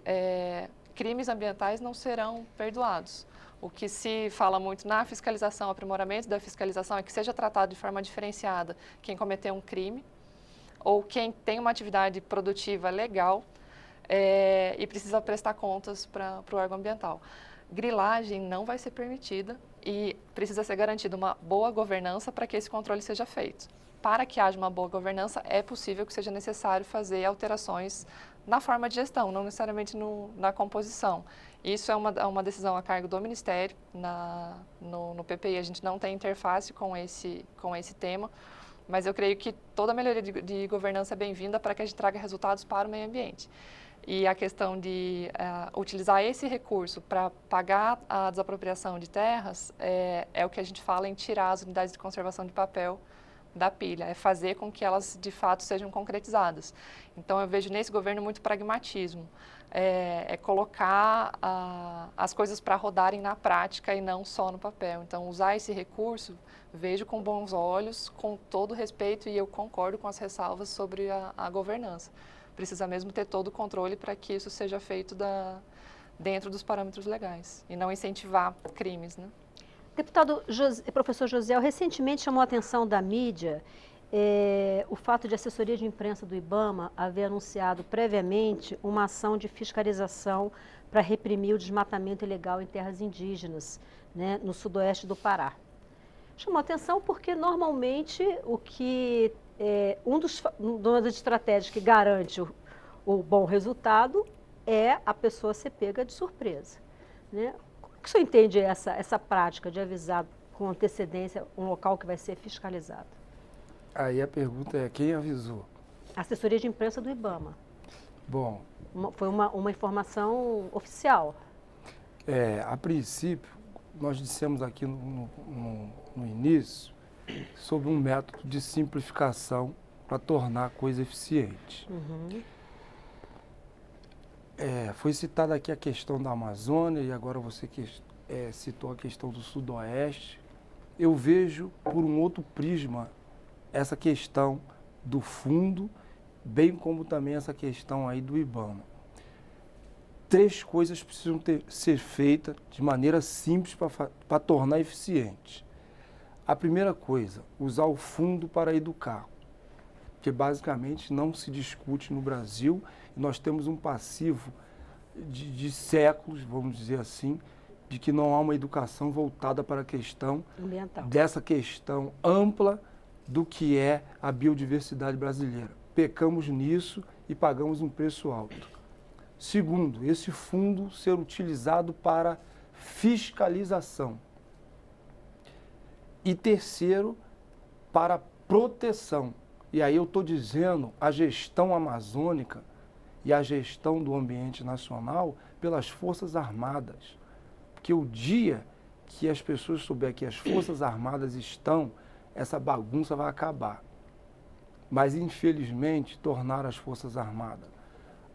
crimes ambientais não serão perdoados. O que se fala muito na fiscalização, aprimoramento da fiscalização, é que seja tratado de forma diferenciada quem cometeu um crime ou quem tem uma atividade produtiva legal e precisa prestar contas para o órgão ambiental. Grilagem não vai ser permitida e precisa ser garantida uma boa governança para que esse controle seja feito. Para que haja uma boa governança, é possível que seja necessário fazer alterações na forma de gestão, não necessariamente na composição. Isso é uma decisão a cargo do Ministério. No PPI a gente não tem interface com esse tema, mas eu creio que toda melhoria de governança é bem-vinda para que a gente traga resultados para o meio ambiente. E a questão de utilizar esse recurso para pagar a desapropriação de terras é o que a gente fala em tirar as unidades de conservação de papel da pilha, é fazer com que elas de fato sejam concretizadas. Então eu vejo nesse governo muito pragmatismo, é colocar as coisas para rodarem na prática e não só no papel. Então usar esse recurso, vejo com bons olhos, com todo respeito, e eu concordo com as ressalvas sobre a governança. Precisa mesmo ter todo o controle para que isso seja feito dentro dos parâmetros legais e não incentivar crimes, né? Deputado professor Josiel, recentemente chamou a atenção da mídia o fato de a assessoria de imprensa do IBAMA haver anunciado previamente uma ação de fiscalização para reprimir o desmatamento ilegal em terras indígenas, né, no sudoeste do Pará. Chamou a atenção porque normalmente uma das estratégias que garante o bom resultado é a pessoa ser pega de surpresa, né? Como que o senhor entende essa prática de avisar com antecedência um local que vai ser fiscalizado? Aí a pergunta é, quem avisou? A assessoria de imprensa do IBAMA. Bom, Foi uma informação oficial. a princípio, nós dissemos aqui no início sobre um método de simplificação para tornar a coisa eficiente. Uhum. Foi citada aqui a questão da Amazônia e agora você citou a questão do Sudoeste. Eu vejo por um outro prisma essa questão do fundo, bem como também essa questão aí do IBAMA. 3 coisas precisam ser feitas de maneira simples para tornar eficiente. A primeira coisa, usar o fundo para educar, que basicamente não se discute no Brasil. Nós temos um passivo de séculos, vamos dizer assim, de que não há uma educação voltada para a questão ambiental, dessa questão ampla do que é a biodiversidade brasileira. Pecamos nisso e pagamos um preço alto. Segundo, esse fundo ser utilizado para fiscalização. E terceiro, para proteção. E aí eu estou dizendo a gestão amazônica e a gestão do ambiente nacional pelas Forças Armadas. Porque o dia que as pessoas souberem que as Forças Armadas estão, essa bagunça vai acabar. Mas, infelizmente, tornar as Forças Armadas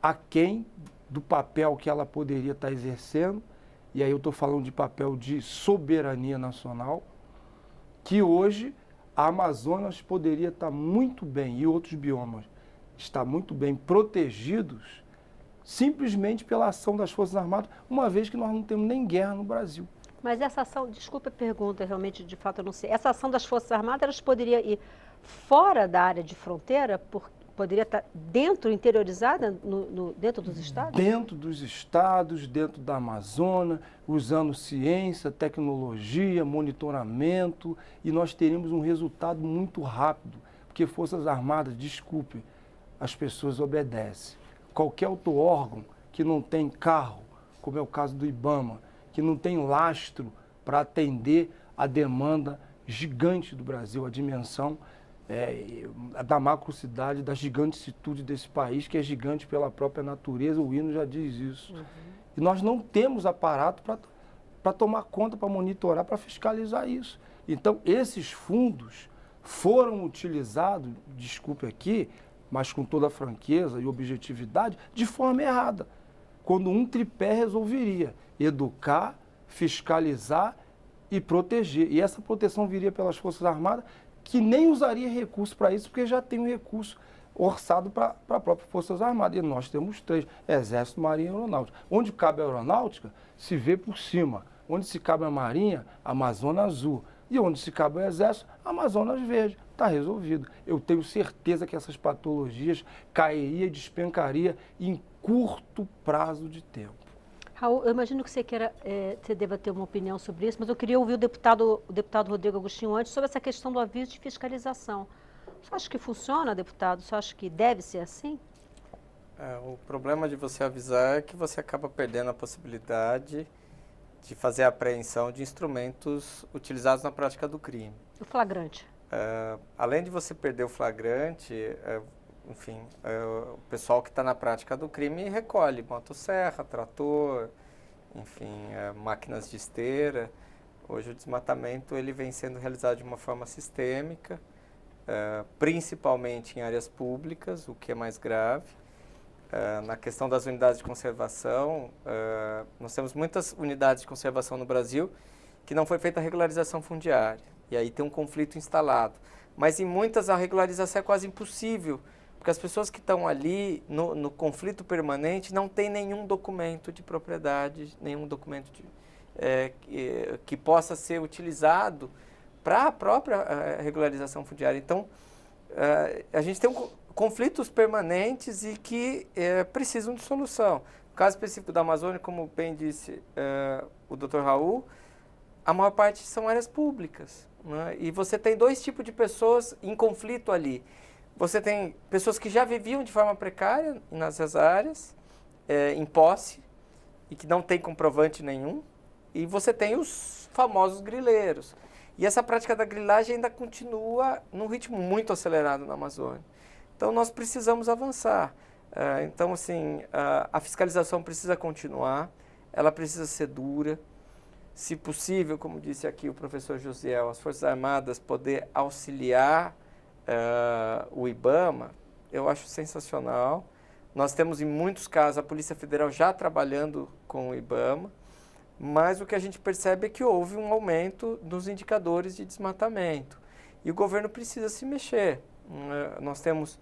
aquém do papel que ela poderia estar exercendo, e aí eu estou falando de papel de soberania nacional, que hoje a Amazônia poderia estar muito bem, e outros biomas, estar muito bem protegidos, simplesmente pela ação das Forças Armadas, uma vez que nós não temos nem guerra no Brasil. Mas essa ação, desculpa a pergunta, realmente, de fato eu não sei, essa ação das Forças Armadas, elas poderiam ir fora da área de fronteira, poderia estar dentro, interiorizada, dentro dos estados? Dentro dos estados, dentro da Amazônia, usando ciência, tecnologia, monitoramento, e nós teríamos um resultado muito rápido, porque Forças Armadas, desculpe, as pessoas obedecem. Qualquer outro órgão que não tem carro, como é o caso do IBAMA, que não tem lastro para atender a demanda gigante do Brasil, a dimensão da macrocidade, da gigantitude desse país, que é gigante pela própria natureza, o hino já diz isso. Uhum. E nós não temos aparato para tomar conta, para monitorar, para fiscalizar isso. Então, esses fundos foram utilizados, desculpe aqui, mas com toda a franqueza e objetividade, de forma errada, quando um tripé resolveria educar, fiscalizar e proteger. E essa proteção viria pelas Forças Armadas, que nem usaria recurso para isso, porque já tem um recurso orçado para a própria Forças Armadas. E nós temos 3, Exército, Marinha e Aeronáutica. Onde cabe a Aeronáutica, se vê por cima. Onde se cabe a Marinha, Amazônia Azul. E onde se cabe o Exército, Amazonas Verde. Está resolvido. Eu tenho certeza que essas patologias cairiam e despencariam em curto prazo de tempo. Raul, eu imagino que você deva ter uma opinião sobre isso, mas eu queria ouvir o deputado Rodrigo Agostinho antes sobre essa questão do aviso de fiscalização. Você acha que funciona, deputado? Você acha que deve ser assim? O problema de você avisar é que você acaba perdendo a possibilidade de fazer a apreensão de instrumentos utilizados na prática do crime. O flagrante. Além de você perder o flagrante, enfim, o pessoal que está na prática do crime recolhe motosserra, trator, enfim, máquinas de esteira. Hoje o desmatamento ele vem sendo realizado de uma forma sistêmica, principalmente em áreas públicas, o que é mais grave. Na questão das unidades de conservação, nós temos muitas unidades de conservação no Brasil que não foi feita a regularização fundiária, e aí tem um conflito instalado. Mas em muitas a regularização é quase impossível, porque as pessoas que estão ali no conflito permanente não têm nenhum documento de propriedade, nenhum documento que possa ser utilizado para a própria regularização fundiária. Então, a gente tem conflitos permanentes e que precisam de solução. No caso específico da Amazônia, como bem disse o Dr. Raul, a maior parte são áreas públicas, né? E você tem dois tipos de pessoas em conflito ali. Você tem pessoas que já viviam de forma precária nessas áreas, em posse, e que não tem comprovante nenhum, e você tem os famosos grileiros. E essa prática da grilagem ainda continua num ritmo muito acelerado na Amazônia. Então, nós precisamos avançar. Então, assim, a fiscalização precisa continuar, ela precisa ser dura. Se possível, como disse aqui o professor Josiel, as Forças Armadas poder auxiliar o IBAMA, eu acho sensacional. Nós temos, em muitos casos, a Polícia Federal já trabalhando com o IBAMA, mas o que a gente percebe é que houve um aumento nos indicadores de desmatamento. E o governo precisa se mexer. Nós temos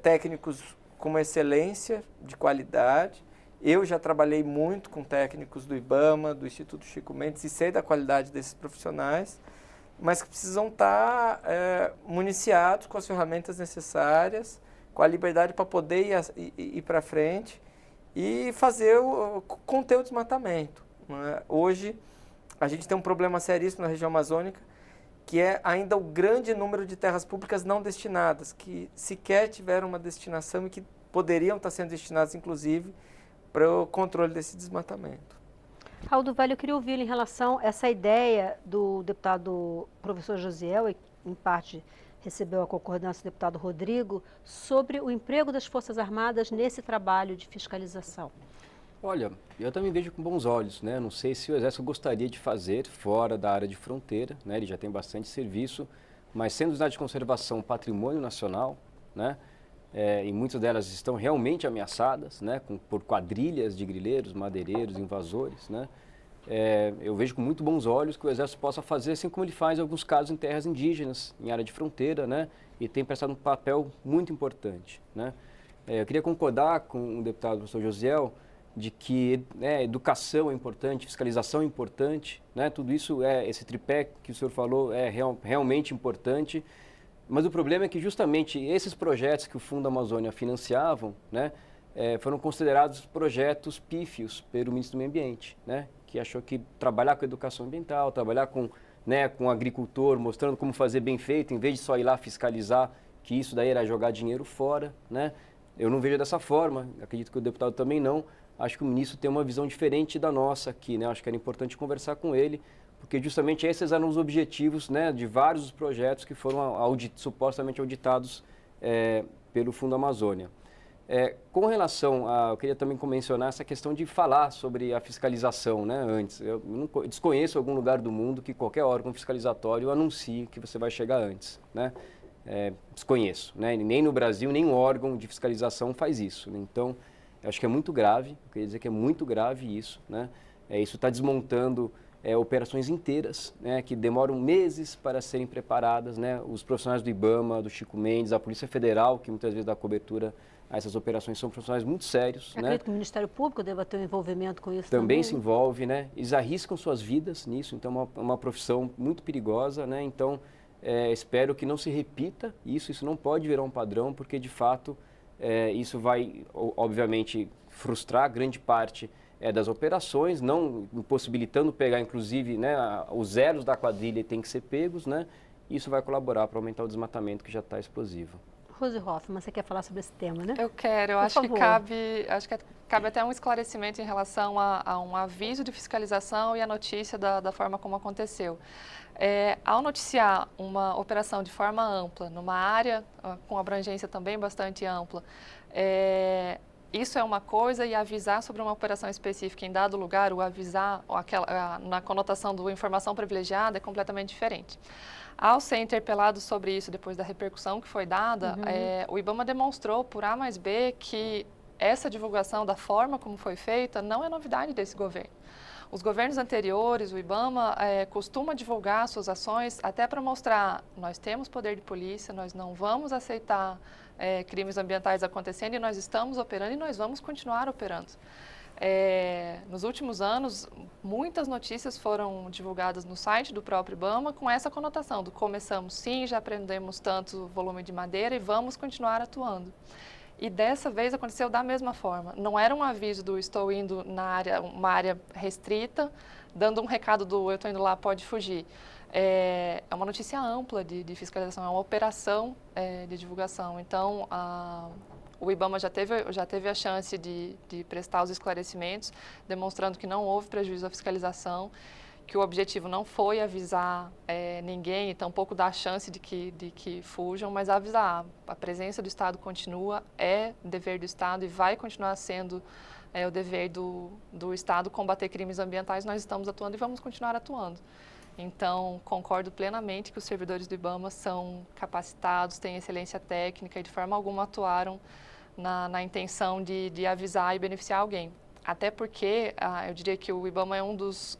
técnicos com uma excelência de qualidade. Eu já trabalhei muito com técnicos do IBAMA, do Instituto Chico Mendes, e sei da qualidade desses profissionais, mas que precisam estar municiados com as ferramentas necessárias, com a liberdade para poder ir para frente e conter o desmatamento. Hoje, a gente tem um problema seríssimo na região amazônica, que é ainda o grande número de terras públicas não destinadas, que sequer tiveram uma destinação e que poderiam estar sendo destinadas, inclusive, para o controle desse desmatamento. Raul do Vale, eu queria ouvi-lo em relação a essa ideia do deputado professor Josiel, e em parte recebeu a concordância do deputado Rodrigo, sobre o emprego das Forças Armadas nesse trabalho de fiscalização. Olha, eu também vejo com bons olhos, né? Não sei se o Exército gostaria de fazer fora da área de fronteira, né? Ele já tem bastante serviço, mas sendo unidades de conservação patrimônio nacional, né? E muitas delas estão realmente ameaçadas, né? Por quadrilhas de grileiros, madeireiros, invasores, né? Eu vejo com muito bons olhos que o Exército possa fazer, assim como ele faz em alguns casos em terras indígenas, em área de fronteira, né? E tem prestado um papel muito importante, né? Eu queria concordar com o deputado professor Josiel, de que educação é importante, fiscalização é importante, né? Tudo isso, esse tripé que o senhor falou é realmente importante, mas o problema é que justamente esses projetos que o Fundo Amazônia financiavam, né, foram considerados projetos pífios pelo ministro do Meio Ambiente, né, que achou que trabalhar com educação ambiental, trabalhar com o agricultor, mostrando como fazer bem feito, em vez de só ir lá fiscalizar, que isso daí era jogar dinheiro fora, né? Eu não vejo dessa forma, acredito que o deputado também não. Acho que o ministro tem uma visão diferente da nossa aqui, né? Acho que era importante conversar com ele, porque justamente esses eram os objetivos, né, de vários dos projetos que foram supostamente auditados pelo Fundo Amazônia. Com relação eu queria também mencionar essa questão de falar sobre a fiscalização, né, antes. Eu desconheço algum lugar do mundo que qualquer órgão fiscalizatório anuncie que você vai chegar antes, né? Desconheço, né? Nem no Brasil, nenhum órgão de fiscalização faz isso, né? Então, eu acho que é muito grave, eu queria dizer que é muito grave isso, né? Isso está desmontando operações inteiras, né, que demoram meses para serem preparadas, né? Os profissionais do IBAMA, do Chico Mendes, a Polícia Federal, que muitas vezes dá cobertura a essas operações, são profissionais muito sérios. Acredito, né, que o Ministério Público deva ter um envolvimento com isso também. Se envolve, né? Eles arriscam suas vidas nisso, então é uma profissão muito perigosa, né? Então, espero que não se repita isso não pode virar um padrão, porque de fato isso vai, obviamente, frustrar grande parte das operações, não impossibilitando pegar, inclusive, né, os zeros da quadrilha têm que ser pegos, né? Isso vai colaborar para aumentar o desmatamento que já está explosivo. Rose Hoffmann, você quer falar sobre esse tema, né? Eu quero, eu acho que cabe até um esclarecimento em relação a um aviso de fiscalização e a notícia da forma como aconteceu. Ao noticiar uma operação de forma ampla, numa área com abrangência também bastante ampla, isso é uma coisa e avisar sobre uma operação específica em dado lugar, o avisar na conotação do informação privilegiada é completamente diferente. Ao ser interpelado sobre isso depois da repercussão que foi dada, o IBAMA demonstrou por A mais B que essa divulgação da forma como foi feita não é novidade desse governo. Os governos anteriores, o IBAMA, costuma divulgar suas ações até para mostrar nós temos poder de polícia, nós não vamos aceitar crimes ambientais acontecendo e nós estamos operando e nós vamos continuar operando. Nos últimos anos, muitas notícias foram divulgadas no site do próprio IBAMA com essa conotação do começamos sim, já prendemos tanto volume de madeira e vamos continuar atuando. E dessa vez aconteceu da mesma forma. Não era um aviso do estou indo na área, uma área restrita, dando um recado do eu estou indo lá, pode fugir. É uma notícia ampla de fiscalização, é uma operação de divulgação. Então, o IBAMA já teve a chance de prestar os esclarecimentos, demonstrando que não houve prejuízo à fiscalização, que o objetivo não foi avisar ninguém e tampouco dar a chance de que fujam, mas avisar. A presença do Estado continua, é dever do Estado e vai continuar sendo o dever do Estado combater crimes ambientais. Nós estamos atuando e vamos continuar atuando. Então, concordo plenamente que os servidores do IBAMA são capacitados, têm excelência técnica e de forma alguma atuaram na intenção de avisar e beneficiar alguém. Até porque eu diria que o IBAMA é um dos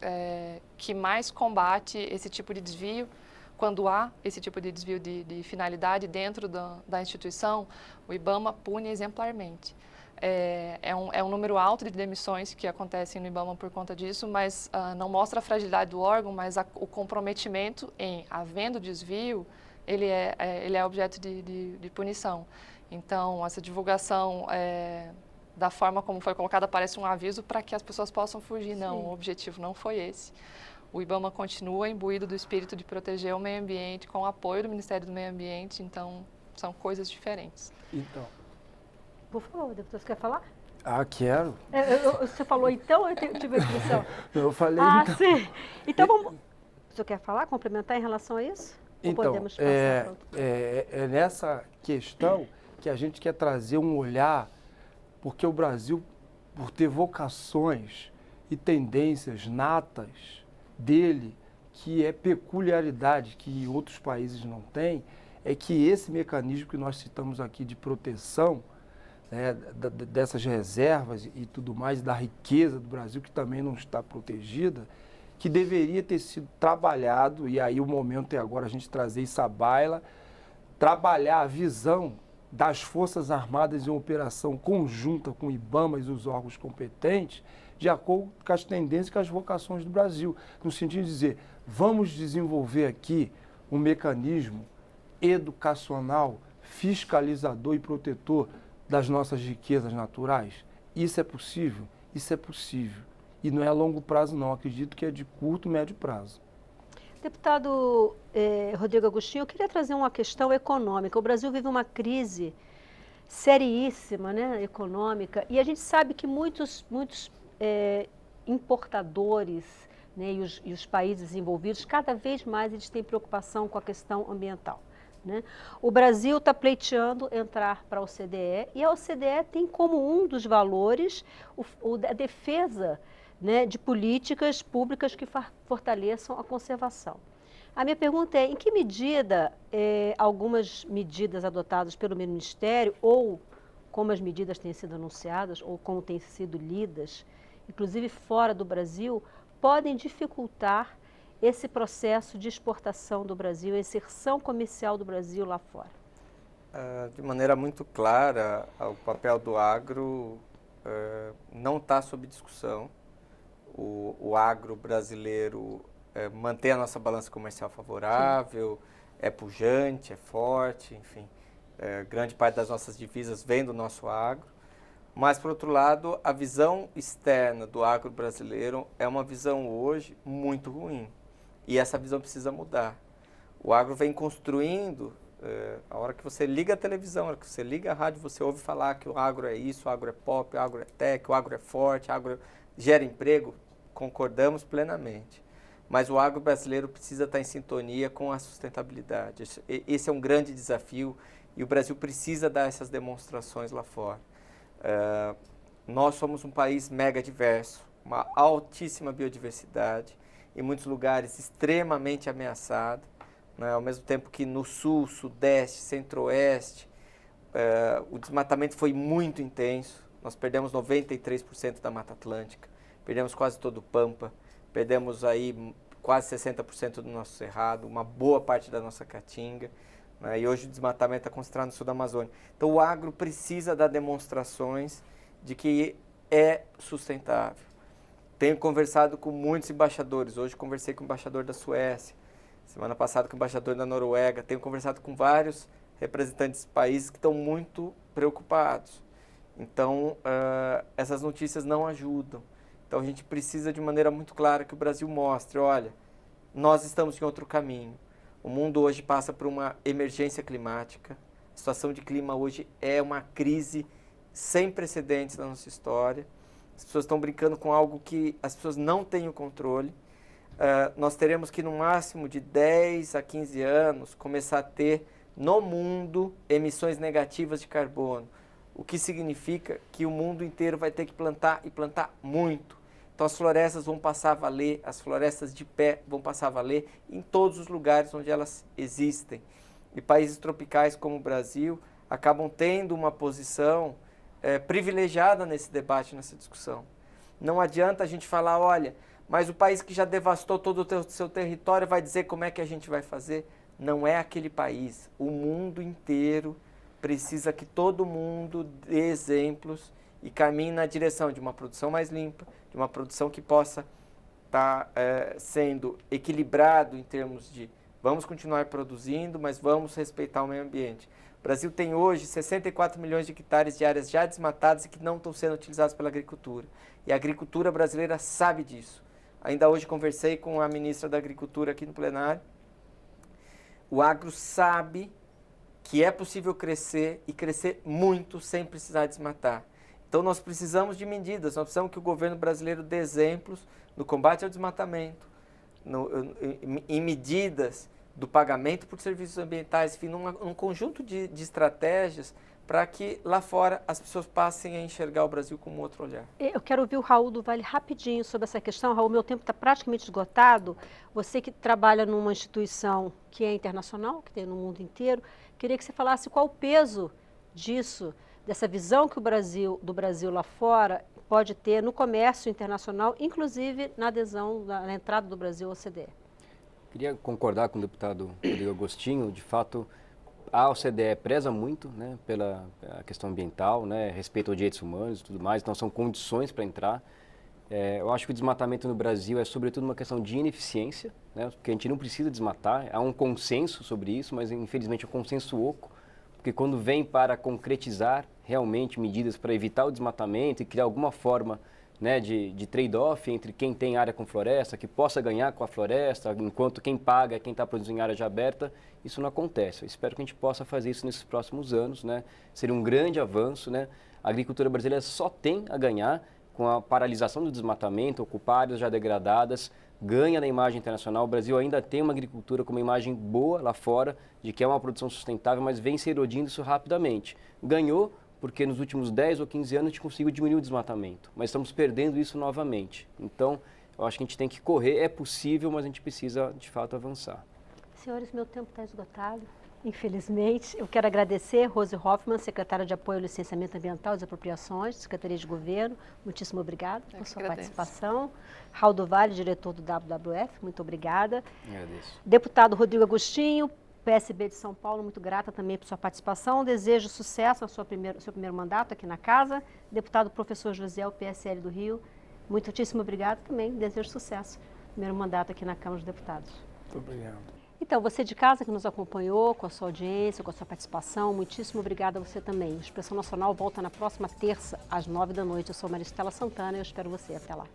que mais combate esse tipo de desvio. Quando há esse tipo de desvio de finalidade dentro da instituição, o IBAMA pune exemplarmente. É um número alto de demissões que acontecem no IBAMA por conta disso, mas não mostra a fragilidade do órgão, mas o comprometimento em havendo desvio, ele é objeto de punição. Então, essa divulgação da forma como foi colocada parece um aviso para que as pessoas possam fugir. Não, o objetivo não foi esse. O IBAMA continua imbuído do espírito de proteger o meio ambiente com o apoio do Ministério do Meio Ambiente, então são coisas diferentes. Então. Por favor, deputado, você quer falar? Quero. Você falou então, eu tive a impressão. Eu falei então. Sim. Então, vamos... O senhor quer falar, complementar em relação a isso? Então, ou podemos passar é nessa questão que a gente quer trazer um olhar, porque o Brasil, por ter vocações e tendências natas dele, que é peculiaridade que outros países não têm, é que esse mecanismo que nós citamos aqui de proteção, dessas reservas e tudo mais, da riqueza do Brasil, que também não está protegida, que deveria ter sido trabalhado, e aí o momento é agora a gente trazer isso à baila, trabalhar a visão das Forças Armadas em operação conjunta com o IBAMA e os órgãos competentes, de acordo com as tendências e com as vocações do Brasil, no sentido de dizer, vamos desenvolver aqui um mecanismo educacional, fiscalizador e protetor das nossas riquezas naturais. Isso é possível? Isso é possível. E não é a longo prazo, não. Acredito que é de curto e médio prazo. Deputado Rodrigo Agostinho, eu queria trazer uma questão econômica. O Brasil vive uma crise seríssima, né, econômica, e a gente sabe que muitos importadores, né, e os países envolvidos, cada vez mais eles têm preocupação com a questão ambiental. Né? O Brasil está pleiteando entrar para a OCDE e a OCDE tem como um dos valores a defesa, né, de políticas públicas que fortaleçam a conservação. A minha pergunta é, em que medida algumas medidas adotadas pelo Ministério, ou como as medidas têm sido anunciadas, ou como têm sido lidas, inclusive fora do Brasil, podem dificultar esse processo de exportação do Brasil, a inserção comercial do Brasil lá fora? De maneira muito clara, o papel do agro não está sob discussão. O agro brasileiro mantém a nossa balança comercial favorável, é pujante, é forte, enfim. Grande parte das nossas divisas vem do nosso agro. Mas, por outro lado, a visão externa do agro brasileiro é uma visão hoje muito ruim. E essa visão precisa mudar. O agro vem construindo, a hora que você liga a televisão, a hora que você liga a rádio, você ouve falar que o agro é isso, o agro é pop, o agro é tech, o agro é forte, o agro gera emprego. Concordamos plenamente. Mas o agro brasileiro precisa estar em sintonia com a sustentabilidade. Esse é um grande desafio e o Brasil precisa dar essas demonstrações lá fora. Nós somos um país mega diverso, uma altíssima biodiversidade, em muitos lugares extremamente ameaçado, né? Ao mesmo tempo que no sul, sudeste, centro-oeste, o desmatamento foi muito intenso. Nós perdemos 93% da Mata Atlântica, perdemos quase todo o Pampa, perdemos aí quase 60% do nosso Cerrado, uma boa parte da nossa Caatinga, né? E hoje o desmatamento está concentrado no sul da Amazônia. Então o agro precisa dar demonstrações de que é sustentável. Tenho conversado com muitos embaixadores. Hoje conversei com o embaixador da Suécia, semana passada com o embaixador da Noruega. Tenho conversado com vários representantes de países que estão muito preocupados. Então, essas notícias não ajudam. Então, a gente precisa de maneira muito clara que o Brasil mostre, olha, nós estamos em outro caminho. O mundo hoje passa por uma emergência climática. A situação de clima hoje é uma crise sem precedentes na nossa história. As pessoas estão brincando com algo que as pessoas não têm o controle. Nós teremos que, no máximo de 10 a 15 anos, começar a ter, no mundo, emissões negativas de carbono. O que significa que o mundo inteiro vai ter que plantar e plantar muito. Então as florestas vão passar a valer, as florestas de pé vão passar a valer em todos os lugares onde elas existem. E países tropicais como o Brasil acabam tendo uma posição privilegiada nesse debate, nessa discussão. Não adianta a gente falar, olha, mas o país que já devastou todo o seu território vai dizer como é que a gente vai fazer. Não é aquele país. O mundo inteiro precisa que todo mundo dê exemplos e caminhe na direção de uma produção mais limpa, de uma produção que possa estar sendo equilibrado em termos de vamos continuar produzindo, mas vamos respeitar o meio ambiente. O Brasil tem hoje 64 milhões de hectares de áreas já desmatadas e que não estão sendo utilizadas pela agricultura. E a agricultura brasileira sabe disso. Ainda hoje conversei com a ministra da Agricultura aqui no plenário. O agro sabe que é possível crescer e crescer muito sem precisar desmatar. Então nós precisamos de medidas, nós precisamos que o governo brasileiro dê exemplos no combate ao desmatamento, em medidas do pagamento por serviços ambientais, enfim, num conjunto de estratégias para que lá fora as pessoas passem a enxergar o Brasil com um outro olhar. Eu quero ouvir o Raul do Vale rapidinho sobre essa questão. Raul, meu tempo está praticamente esgotado. Você que trabalha numa instituição que é internacional, que tem no mundo inteiro, queria que você falasse qual o peso disso, dessa visão que do Brasil lá fora pode ter no comércio internacional, inclusive na adesão, na entrada do Brasil à OCDE. Queria concordar com o deputado Rodrigo Agostinho. De fato, a OCDE preza muito, né, pela questão ambiental, né, respeito aos direitos humanos e tudo mais, então são condições para entrar. Eu acho que o desmatamento no Brasil é sobretudo uma questão de ineficiência, né, porque a gente não precisa desmatar, há um consenso sobre isso, mas infelizmente é um consenso oco, porque quando vem para concretizar realmente medidas para evitar o desmatamento e criar alguma forma, né, de trade-off entre quem tem área com floresta, que possa ganhar com a floresta, enquanto quem paga é quem está produzindo em área já aberta, isso não acontece. Eu espero que a gente possa fazer isso nesses próximos anos, né? Seria um grande avanço, né? A agricultura brasileira só tem a ganhar com a paralisação do desmatamento, ocupar áreas já degradadas, ganha na imagem internacional. O Brasil ainda tem uma agricultura com uma imagem boa lá fora, de que é uma produção sustentável, mas vem se erodindo isso rapidamente. Ganhou porque nos últimos 10 ou 15 anos a gente conseguiu diminuir o desmatamento, mas estamos perdendo isso novamente. Então, eu acho que a gente tem que correr, é possível, mas a gente precisa, de fato, avançar. Senhores, meu tempo está esgotado, infelizmente. Eu quero agradecer Rose Hoffmann, secretária de Apoio ao Licenciamento Ambiental e Desapropriações, Secretaria de Governo. Muitíssimo obrigada por sua participação. Raul do Vale, diretor do WWF, muito obrigada. Agradeço. Deputado Rodrigo Agostinho, PSB de São Paulo, muito grata também por sua participação. Desejo sucesso no seu primeiro mandato aqui na casa. Deputado professor Josiel, PSL do Rio, muitíssimo obrigado também. Desejo sucesso no primeiro mandato aqui na Câmara dos Deputados. Muito obrigado. Então, você de casa que nos acompanhou, com a sua audiência, com a sua participação, muitíssimo obrigada a você também. Expressão Nacional volta na próxima terça, às 9 da noite. Eu sou Maristela Santana e eu espero você. Até lá.